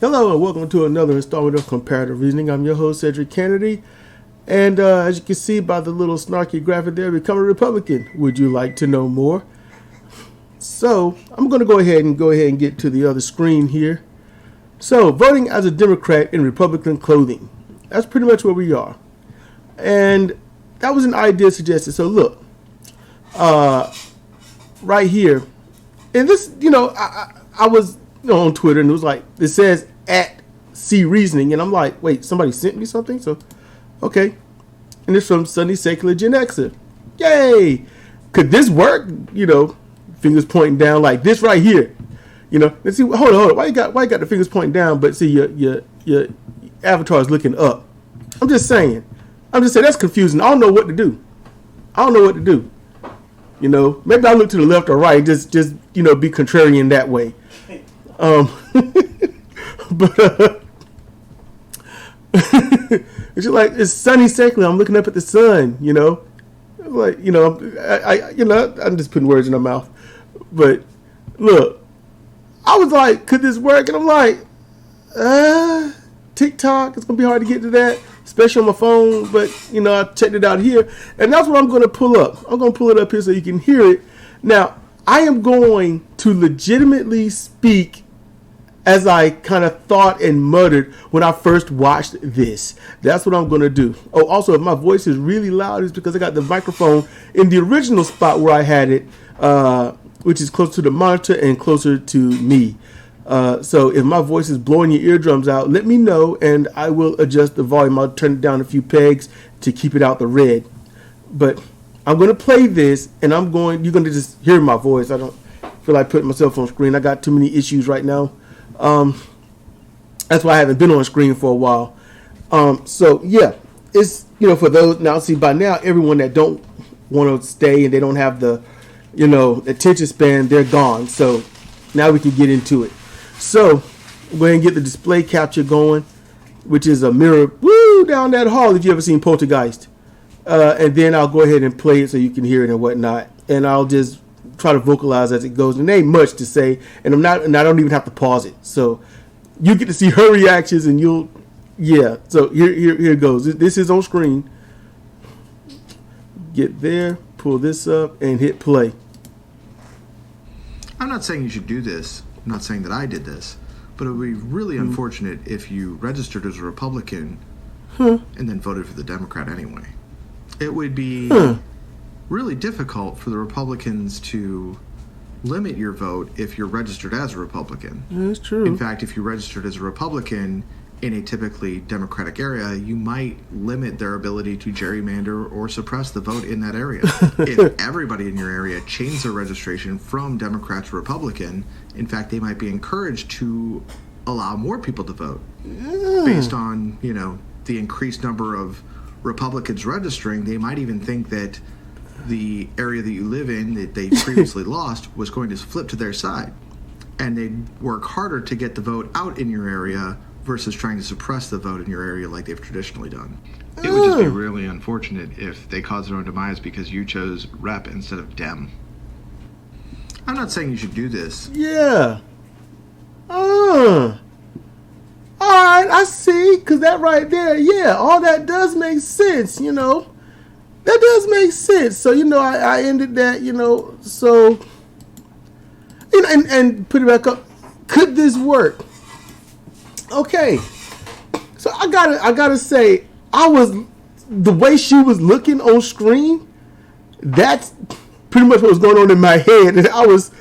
Hello and welcome to another installment of Comparative Reasoning. I'm your host, Cedric Kennedy. And as you can see by the little snarky graphic there, become a Republican. Would you like to know more? So I'm going to go ahead and get to the other screen here. So voting as a Democrat in Republican clothing. That's pretty much where we are. And that was an idea suggested. So look, right here, and this, I was on Twitter and it was like, it says @CReasoning, and I'm like, wait, somebody sent me something? So, okay. And it's from Sunny Secular Gen Xer. Yay! Could this work? Fingers pointing down like this right here. Let's see. Hold on. Why you got the fingers pointing down? But see, your avatar is looking up. I'm just saying that's confusing. I don't know what to do. Maybe I look to the left or right. Just be contrarian that way. But it's just like it's sunny secular. I'm looking up at the sun. I'm just putting words in my mouth. But look, I was like, could this work? And I'm like, TikTok. It's gonna be hard to get to that, especially on my phone. But I checked it out here, and that's what I'm gonna pull up. I'm gonna pull it up here so you can hear it. Now, I am going to legitimately speak as I kind of thought and muttered when I first watched this. That's what I'm going to do. Oh, also, if my voice is really loud, it's because I got the microphone in the original spot where I had it, which is closer to the monitor and closer to me. So if my voice is blowing your eardrums out, let me know, and I will adjust the volume. I'll turn it down a few pegs to keep it out the red. But I'm going to play this, and you're going to just hear my voice. I don't feel like putting myself on screen. I got too many issues right now. That's why I haven't been on screen for a while. So yeah, it's, for those now, see by now, everyone that don't want to stay and they don't have the, attention span, they're gone. So now we can get into it. So go ahead and get the display capture going, which is a mirror down that hall if you ever seen Poltergeist. And then I'll go ahead and play it so you can hear it and whatnot. And I'll just try to vocalize as it goes. And there ain't much to say, and I don't even have to pause it. So you get to see her reactions, and So here it goes. This is on screen. Get there, pull this up, and hit play. I'm not saying you should do this. I'm not saying that I did this, but it would be really unfortunate if you registered as a Republican and then voted for the Democrat anyway. It would be really difficult for the Republicans to limit your vote if you're registered as a Republican. That's true. In fact, if you registered as a Republican in a typically Democratic area, you might limit their ability to gerrymander or suppress the vote in that area. If everybody in your area changed their registration from Democrat to Republican, in fact, they might be encouraged to allow more people to vote based on, the increased number of Republicans registering. They might even think that the area that you live in that they previously lost was going to flip to their side, and they'd work harder to get the vote out in your area versus trying to suppress the vote in your area like they've traditionally done. It would just be really unfortunate if they caused their own demise because you chose Rep instead of Dem. I'm not saying you should do this. Yeah. All right, I see. Because that right there, all that does make sense, That does make sense. So, I ended that, so, and put it back up. Could this work? Okay. So I gotta say, the way she was looking on screen, that's pretty much what was going on in my head. And I was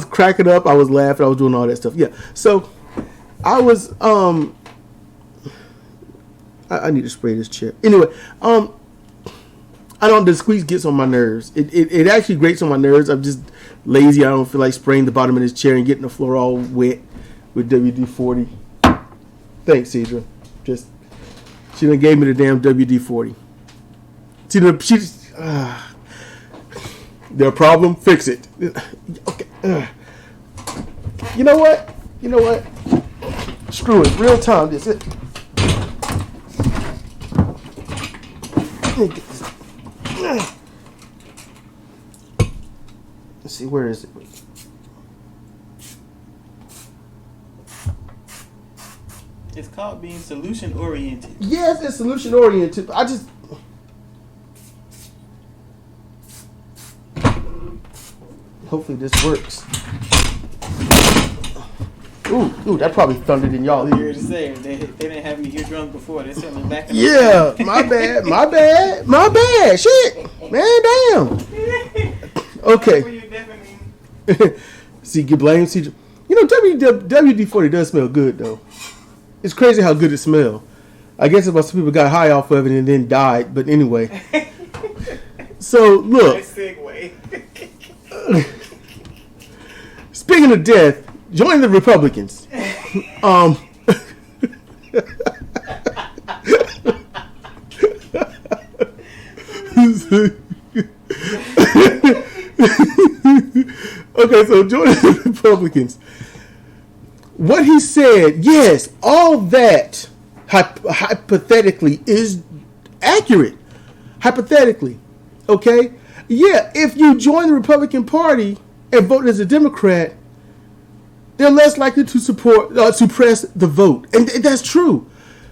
cracking up, I was laughing, I was doing all that stuff. Yeah. So I was, I need to spray this chair. Anyway, I don't. The squeeze gets on my nerves. It actually grates on my nerves. I'm just lazy. I don't feel like spraying the bottom of this chair and getting the floor all wet with WD-40. Thanks, Sidra. She done gave me the damn WD-40. Their problem, fix it. Okay. You know what? Screw it. Real time. This it. Let's see, where is it? It's called being solution oriented. Yes, it's solution oriented. I just. Hopefully this works. Ooh, that probably thundered in y'all Here ears. to say they didn't have you hear drums before. They're sitting back. In Yeah, my bad. Shit, man, damn. Okay. See, you blame Sidra. You know, WD-40 does smell good though. It's crazy how good it smells. I guess about some people got high off of it and then died. But anyway. So look. Nice segue. Speaking of death, join the Republicans. Okay, so join the Republicans. What he said, yes, all that hypothetically is accurate. Hypothetically, okay? Yeah, if you join the Republican Party and vote as a Democrat, they're less likely to suppress the vote. And that's true.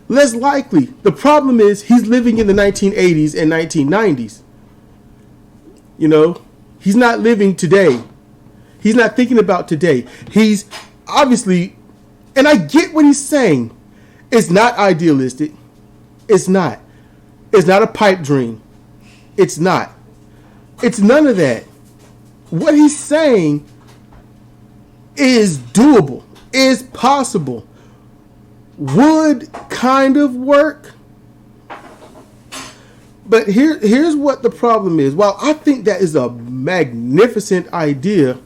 Less likely. The problem is he's living in the 1980s and 1990s. You know, he's not living today. He's not thinking about today. He's obviously, and I get what he's saying. It's not idealistic. It's not. It's not a pipe dream. It's not. It's none of that. What he's saying is doable, is possible, would kind of work. But here's what the problem is. While I think that is a magnificent idea,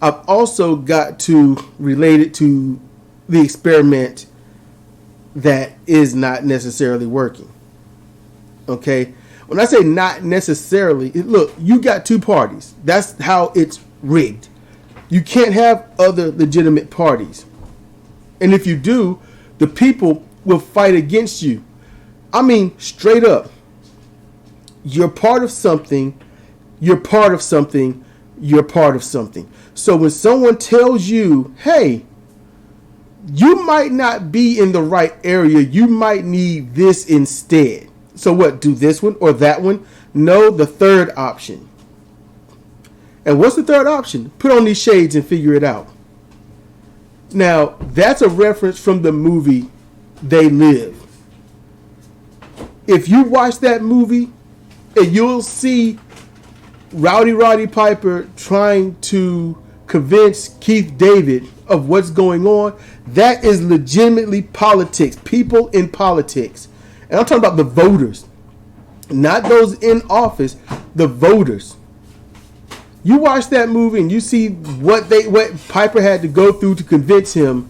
I've also got to relate it to the experiment that is not necessarily working. Okay? When I say not necessarily, look, you got two parties. That's how it's rigged. You can't have other legitimate parties. And if you do, the people will fight against you. I mean, straight up. You're part of something. You're part of something. You're part of something. So when someone tells you, hey, you might not be in the right area. You might need this instead. So what? Do this one or that one? No, the third option. And what's the third option? Put on these shades and figure it out. Now, that's a reference from the movie They Live. If you watch that movie, and you'll see Rowdy Roddy Piper trying to convince Keith David of what's going on, that is legitimately politics. People in politics. And I'm talking about the voters. Not those in office, the voters. You watch that movie and you see what Piper had to go through to convince him.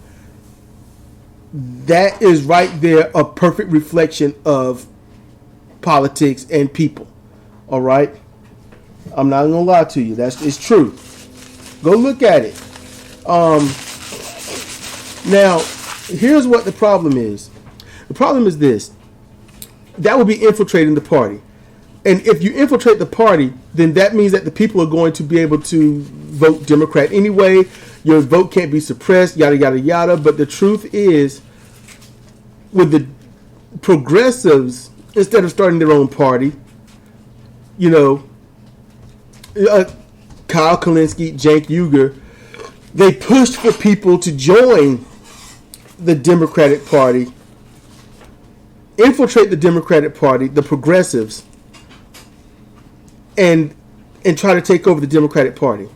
That is right there a perfect reflection of politics and people. All right? I'm not gonna lie to you. It's true. Go look at it. Now, here's what the problem is. The problem is this. That would be infiltrating the party. And if you infiltrate the party, then that means that the people are going to be able to vote Democrat anyway. Your vote can't be suppressed, yada, yada, yada. But the truth is, with the progressives, instead of starting their own party, you know, Kyle Kalinske, Cenk Uygur, they pushed for people to join the Democratic Party, infiltrate the Democratic Party, the progressives, and try to take over the Democratic Party.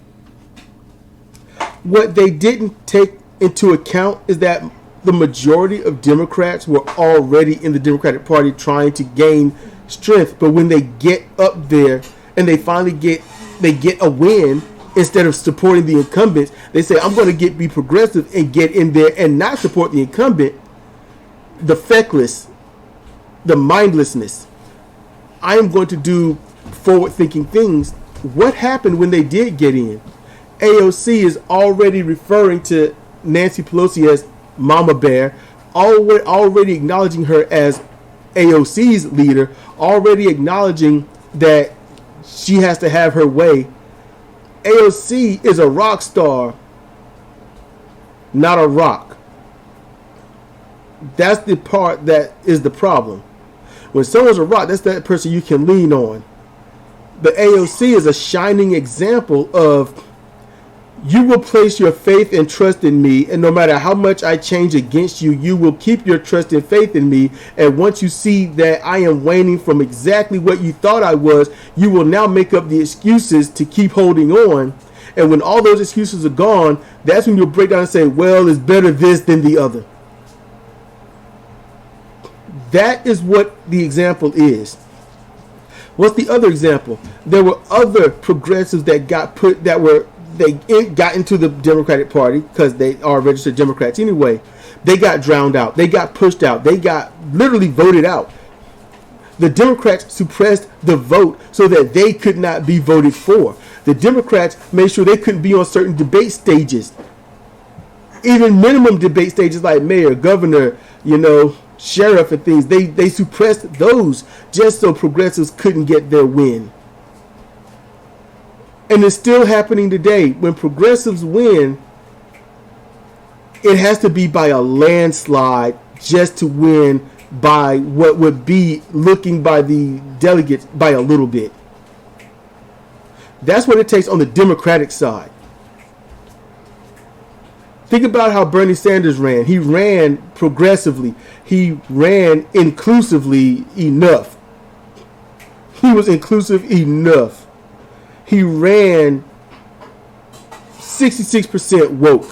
What they didn't take into account is that the majority of Democrats were already in the Democratic Party trying to gain strength. But when they get up there and they finally get a win, instead of supporting the incumbents, they say, I'm going to be progressive and get in there and not support the incumbent. The feckless, the mindlessness. I am going to do forward-thinking things. What happened when they did get in? AOC is already referring to Nancy Pelosi as Mama Bear, already acknowledging her as AOC's leader, already acknowledging that she has to have her way. AOC is a rock star, not a rock. That's the part that is the problem. When someone's a rock, that's that person you can lean on. The AOC is a shining example of, you will place your faith and trust in me, and no matter how much I change against you, you will keep your trust and faith in me. And once you see that I am waning from exactly what you thought I was, you will now make up the excuses to keep holding on. And when all those excuses are gone, that's when you'll break down and say, well, it's better this than the other. That is what the example is. What's the other example? There were other progressives that got into the Democratic Party because they are registered Democrats anyway. They got drowned out. They got pushed out. They got literally voted out. The Democrats suppressed the vote so that they could not be voted for. The Democrats made sure they couldn't be on certain debate stages. Even minimum debate stages like mayor, governor, sheriff and things. They suppressed those just so progressives couldn't get their win. And it's still happening today. When progressives win, it has to be by a landslide just to win by what would be looking by the delegates by a little bit. That's what it takes on the Democratic side. Think about how Bernie Sanders ran. He ran progressively. He ran inclusively enough. He was inclusive enough. He ran 66% woke.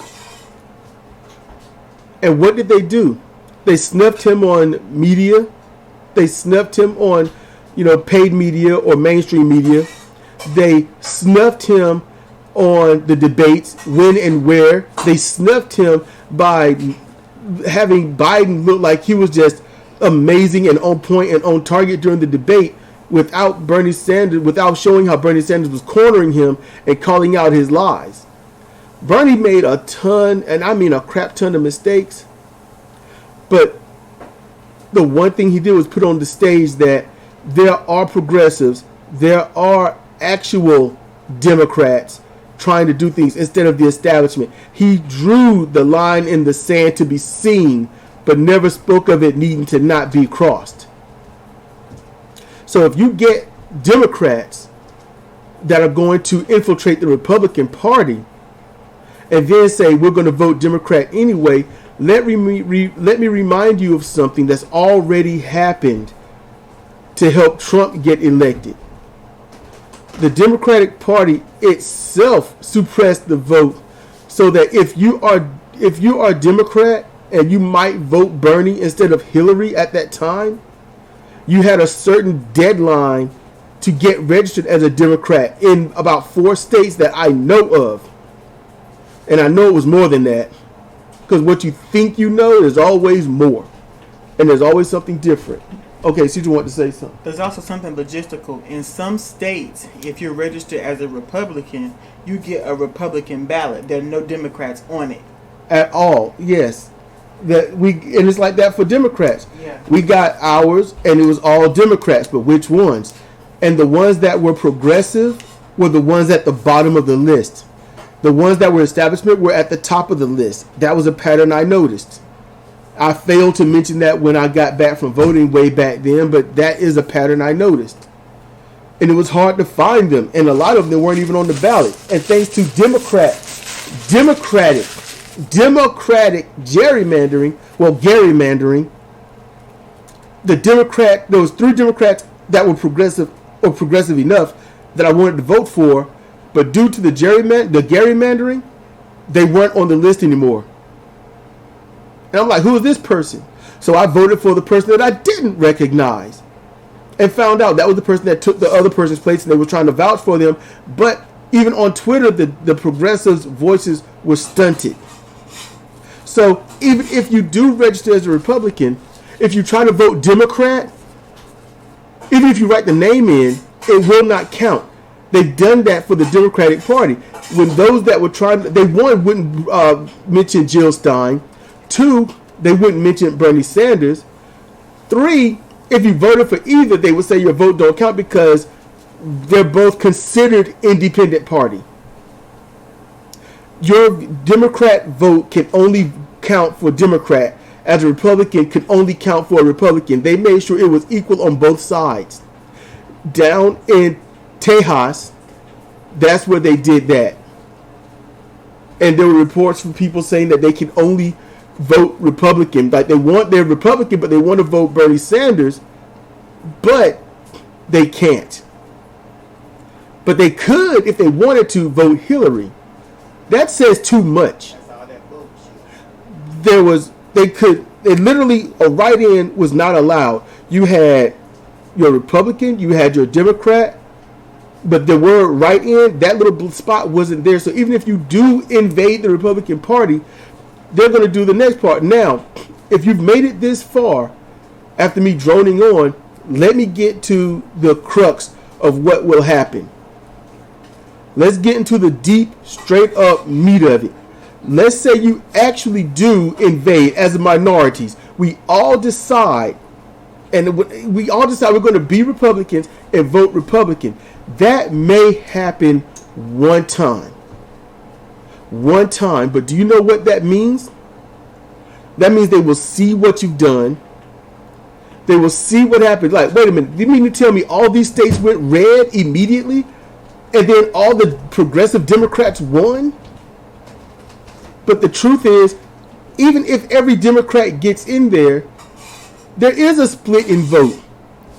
And what did they do? They snuffed him on media. They snuffed him on, paid media or mainstream media. They snuffed him on the debates, when and where. They snuffed him by having Biden look like he was just amazing and on point and on target during the debate without showing how Bernie Sanders was cornering him and calling out his lies. Bernie made a ton, and I mean a crap ton of mistakes. But the one thing he did was put on the stage that there are progressives, there are actual Democrats trying to do things instead of the establishment. He drew the line in the sand to be seen, but never spoke of it needing to not be crossed. So if you get Democrats that are going to infiltrate the Republican Party and then say we're going to vote Democrat anyway, let me remind you of something that's already happened to help Trump get elected. The Democratic Party itself suppressed the vote so that if you are Democrat and you might vote Bernie instead of Hillary at that time, you had a certain deadline to get registered as a Democrat in about 4 states that I know of. And I know it was more than that. Because what you think you know is always more. And there's always something different. Okay, Sidra wanted to say something. There's also something logistical. In some states, if you're registered as a Republican, you get a Republican ballot. There are no Democrats on it. At all, yes. And it's like that for Democrats. Yeah. We got ours, and it was all Democrats, but which ones? And the ones that were progressive were the ones at the bottom of the list. The ones that were establishment were at the top of the list. That was a pattern I noticed. I failed to mention that when I got back from voting way back then, but that is a pattern I noticed. And it was hard to find them, and a lot of them weren't even on the ballot. And thanks to democratic gerrymandering, there was 3 Democrats that were progressive enough that I wanted to vote for, but due to the gerrymandering, they weren't on the list anymore. And I'm like, who is this person? So I voted for the person that I didn't recognize and found out that was the person that took the other person's place and they were trying to vouch for them. But even on Twitter, the progressives' voices were stunted. So even if you do register as a Republican, if you try to vote Democrat, even if you write the name in, it will not count. They've done that for the Democratic Party. When those that were trying, they wouldn't mention Jill Stein. 2, they wouldn't mention Bernie Sanders. 3, if you voted for either, they would say your vote don't count because they're both considered independent party. Your Democrat vote can only count for Democrat as a Republican could only count for a Republican. They made sure it was equal on both sides. Down in Tejas, that's where they did that. And there were reports from people saying that they can only vote Republican. Like they're Republican, but they want to vote Bernie Sanders, but they can't. But they could, if they wanted to, vote Hillary. That says too much. Literally, a write-in was not allowed. You had your Republican, you had your Democrat, but the word write-in, that little spot wasn't there. So even if you do invade the Republican Party, they're going to do the next part. Now, if you've made it this far, after me droning on, let me get to the crux of what will happen. Let's get into the deep, straight up meat of it. Let's say you actually do invade as minorities. We all decide, and we all decide we're going to be Republicans and vote Republican. That may happen one time. One time. But do you know what that means? That means they will see what you've done. They will see what happened. Like, wait a minute. You mean to tell me all these states went red immediately? And then all the progressive Democrats won? But the truth is, even if every Democrat gets in there, there is a split in vote.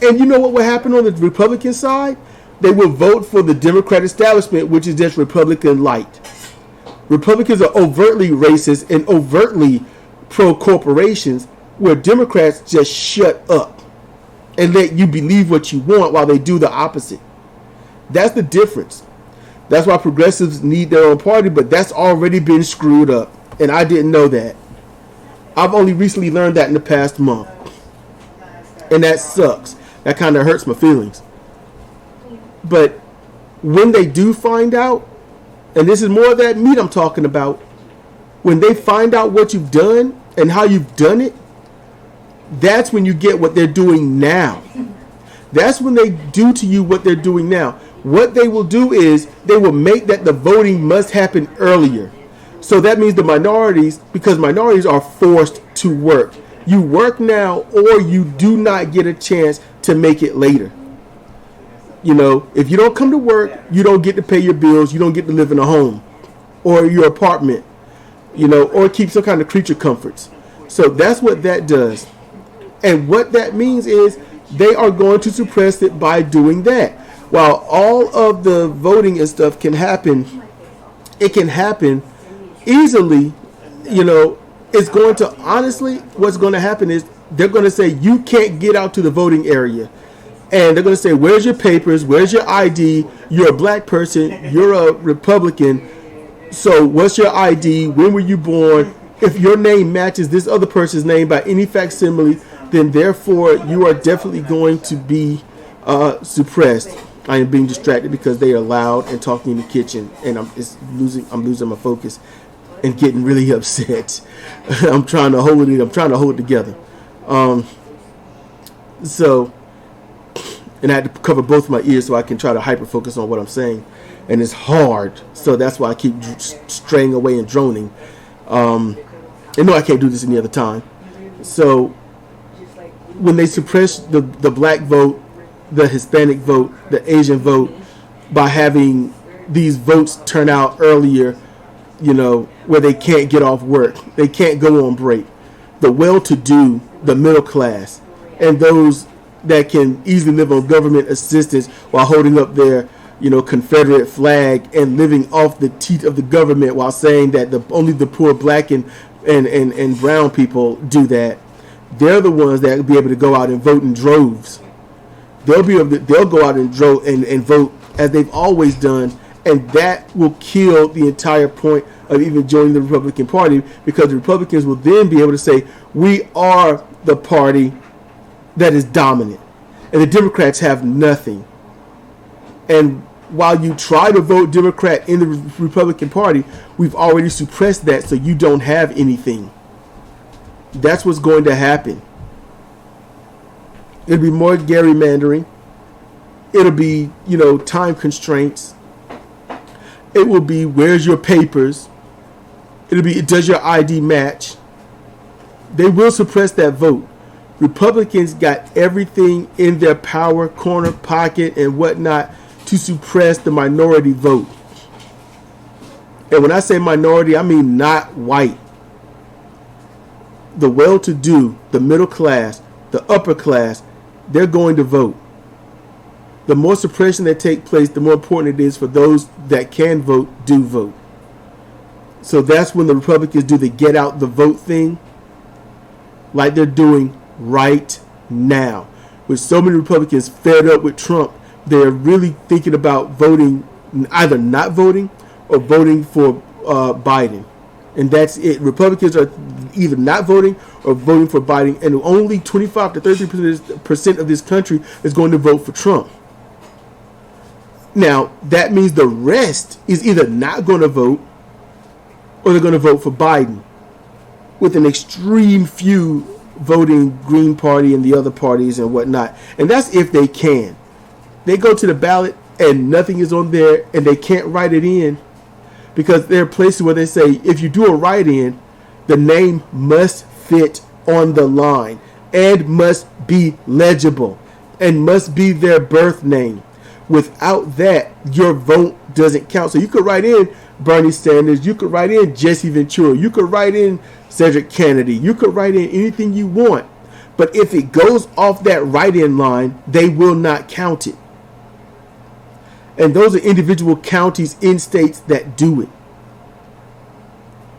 And you know what will happen on the Republican side? They will vote for the Democrat establishment, which is just Republican light. Republicans are overtly racist and overtly pro-corporations, where Democrats just shut up and let you believe what you want while they do the opposite. That's the difference. That's why progressives need their own party, but that's already been screwed up. And I didn't know that. I've only recently learned that in the past month. And that sucks. That kind of hurts my feelings. But when they do find out, and this is more of that meat I'm talking about, when they find out what you've done and how you've done it, that's when you get what they're doing now. That's when they do to you what they're doing now. What they will do is they will make that the voting must happen earlier. So that means the minorities, because minorities are forced to work. You work now or you do not get a chance to make it later. You know, if you don't come to work, you don't get to pay your bills. You don't get to live in a home or your apartment, you know, or keep some kind of creature comforts. So that's what that does. And what that means is they are going to suppress it by doing that. While all of the voting and stuff can happen, it can happen easily, you know, it's going to, honestly, what's going to happen is they're going to say you can't get out to the voting area. And they're going to say, where's your papers? Where's your ID? You're a black person. You're a Republican. So what's your ID? When were you born? If your name matches this other person's name by any facsimile, then therefore you are definitely going to be suppressed. I am being distracted because they are loud and talking in the kitchen, and I'm losing my focus and getting really upset. I'm trying to hold it. I'm trying to hold it together. And I had to cover both my ears so I can try to hyper focus on what I'm saying, and it's hard. So that's why I keep straying away and droning. And no, I can't do this any other time. So when they suppress the black vote, the Hispanic vote, the Asian vote, by having these votes turn out earlier, you know, where they can't get off work, they can't go on break. The well-to-do, the middle class, and those that can easily live on government assistance while holding up their, you know, Confederate flag and living off the teeth of the government while saying that only the poor black and brown people do that. They're the ones that will be able to go out and vote in droves. They'll go out and vote as they've always done, and that will kill the entire point of even joining the Republican Party, because the Republicans will then be able to say, we are the party that is dominant, and the Democrats have nothing. And while you try to vote Democrat in the Republican Party, we've already suppressed that, so you don't have anything. That's what's going to happen. It'll be more gerrymandering. It'll be, you know, time constraints. It will be, where's your papers? It'll be, does your ID match? They will suppress that vote. Republicans got everything in their power, corner pocket, and whatnot to suppress the minority vote. And when I say minority, I mean not white. The well-to-do, the middle class, the upper class, they're going to vote. The more suppression that takes place, the more important it is for those that can vote, do vote. So that's when the Republicans do the get out the vote thing, like they're doing right now. With so many Republicans fed up with Trump, they're really thinking about voting, either not voting or voting for Biden. And that's it. Republicans are either not voting or voting for Biden, and only 25 to 33% of this country is going to vote for Trump. Now, that means the rest is either not going to vote or they're going to vote for Biden, with an extreme few voting Green Party and the other parties and whatnot. And that's if they can. They go to the ballot and nothing is on there and they can't write it in, because there are places where they say if you do a write-in, the name must fit on the line and must be legible and must be their birth name. Without that, your vote doesn't count. So you could write in Bernie Sanders, you could write in Jesse Ventura, you could write in Cedric Kennedy, you could write in anything you want. But if it goes off that write-in line, they will not count it. And those are individual counties in states that do it.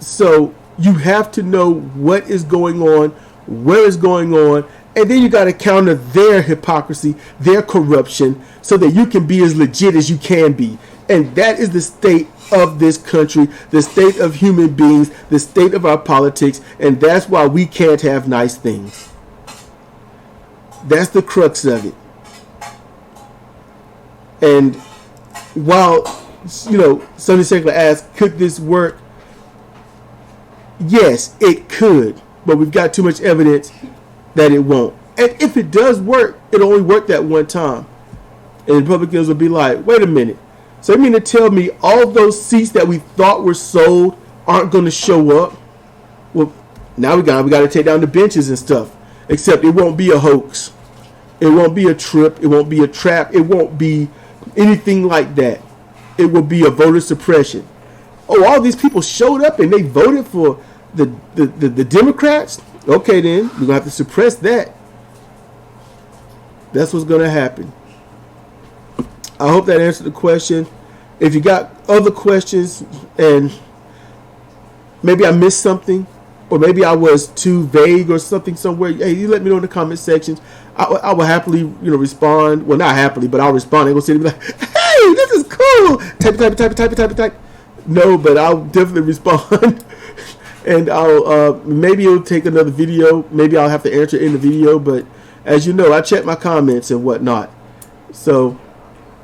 So you have to know what is going on, where it's going on, and then you got to counter their hypocrisy, their corruption, so that you can be as legit as you can be. And that is the state of this country, the state of human beings, the state of our politics, and that's why we can't have nice things. That's the crux of it. And while, Sonny Secular asked, could this work? Yes, it could, but we've got too much evidence that it won't. And if it does work, it'll only work that one time. And Republicans will be like, wait a minute. So you mean to tell me all those seats that we thought were sold aren't going to show up? Well, now we got to take down the benches and stuff. Except it won't be a hoax. It won't be a trip. It won't be a trap. It won't be anything like that. It will be a voter suppression. Oh, all these people showed up and they voted for the Democrats? Okay, then we're going to have to suppress that. That's what's going to happen. I hope that answered the question. If you got other questions and maybe I missed something, or maybe I was too vague or something somewhere, hey, you let me know in the comment sections. I will happily, respond. Well, not happily, but I'll respond. I'm going to sit and be like, hey, this is cool. Type. No, but I'll definitely respond. And maybe it'll take another video. Maybe I'll have to answer in the video. But as you know, I check my comments and whatnot. So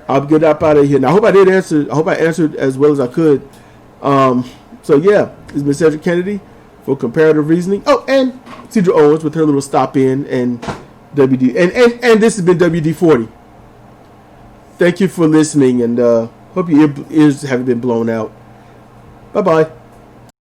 I'll get up out of here. Now, I hope I did answer. I hope I answered as well as I could. So yeah, it's been Cedric Kennedy for Comparative Reasoning. Oh, and Sidra Owens with her little stop in and WD. And this has been WD-40. Thank you for listening, and hope your ears haven't been blown out. Bye bye.